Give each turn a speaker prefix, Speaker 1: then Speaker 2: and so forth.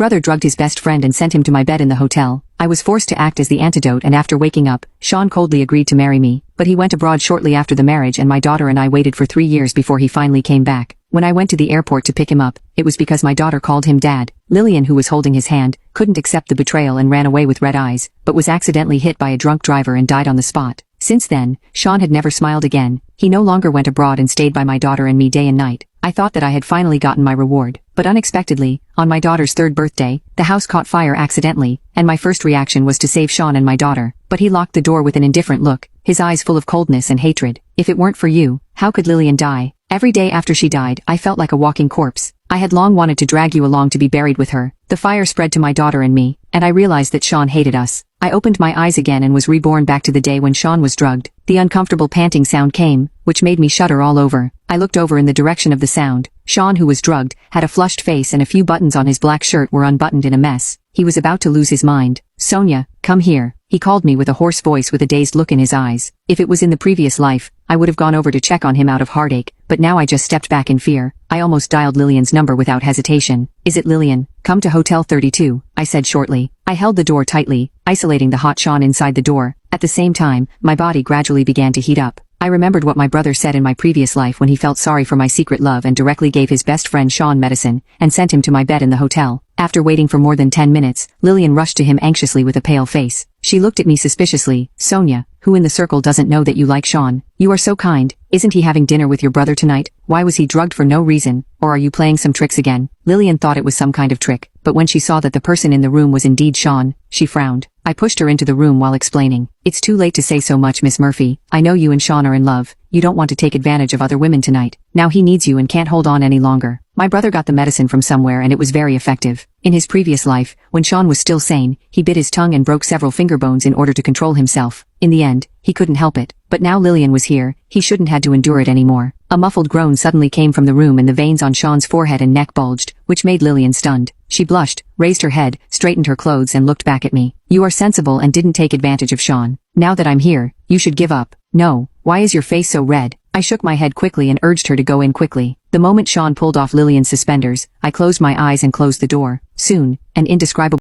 Speaker 1: brother drugged his best friend and sent him to my bed in the hotel. I was forced to act as the antidote, and after waking up, Sean coldly agreed to marry me, but he went abroad shortly after the marriage, and my daughter and I waited for 3 years before he finally came back. When I went to the airport to pick him up, it was because my daughter called him dad. Lillian, who was holding his hand, couldn't accept the betrayal and ran away with red eyes, but was accidentally hit by a drunk driver and died on the spot. Since then, Sean had never smiled again. He no longer went abroad and stayed by my daughter and me day and night. I thought that I had finally gotten my reward, but unexpectedly, on my daughter's 3rd birthday, the house caught fire accidentally, and my first reaction was to save Sean and my daughter. But he locked the door with an indifferent look, his eyes full of coldness and hatred. If it weren't for you, how could Lillian die? Every day after she died, I felt like a walking corpse. I had long wanted to drag you along to be buried with her. The fire spread to my daughter and me, and I realized that Sean hated us. I opened my eyes again and was reborn back to the day when Sean was drugged. The uncomfortable panting sound came, which made me shudder all over. I looked over in the direction of the sound. Sean, who was drugged, had a flushed face and a few buttons on his black shirt were unbuttoned in a mess. He was about to lose his mind. "Sonia, come here," he called me with a hoarse voice with a dazed look in his eyes. If it was in the previous life, I would have gone over to check on him out of heartache, but now I just stepped back in fear. I almost dialed Lillian's number without hesitation. "Is it Lillian? Come to Hotel 32, I said shortly. I held the door tightly, isolating the hot Sean inside the door. At the same time, my body gradually began to heat up. I remembered what my brother said in my previous life when he felt sorry for my secret love and directly gave his best friend Sean medicine and sent him to my bed in the hotel. After waiting for more than 10 minutes, Lillian rushed to him anxiously with a pale face. She looked at me suspiciously. "Sonia, who in the circle doesn't know that you like Sean? You are so kind. Isn't he having dinner with your brother tonight? Why was he drugged for no reason? Or are you playing some tricks again?" Lillian thought it was some kind of trick, but when she saw that the person in the room was indeed Sean, she frowned. I pushed her into the room while explaining. "It's too late to say so much, Miss Murphy. I know you and Sean are in love. You don't want to take advantage of other women tonight. Now he needs you and can't hold on any longer. My brother got the medicine from somewhere and it was very effective. In his previous life, when Sean was still sane, he bit his tongue and broke several finger bones in order to control himself. In the end, he couldn't help it. But now Lillian was here, he shouldn't had to endure it anymore." A muffled groan suddenly came from the room and the veins on Sean's forehead and neck bulged, which made Lillian stunned. She blushed, raised her head, straightened her clothes and looked back at me. "You are sensible and didn't take advantage of Sean. Now that I'm here, you should give up." "No, why is your face so red?" I shook my head quickly and urged her to go in quickly. The moment Sean pulled off Lillian's suspenders, I closed my eyes and closed the door. Soon, an indescribable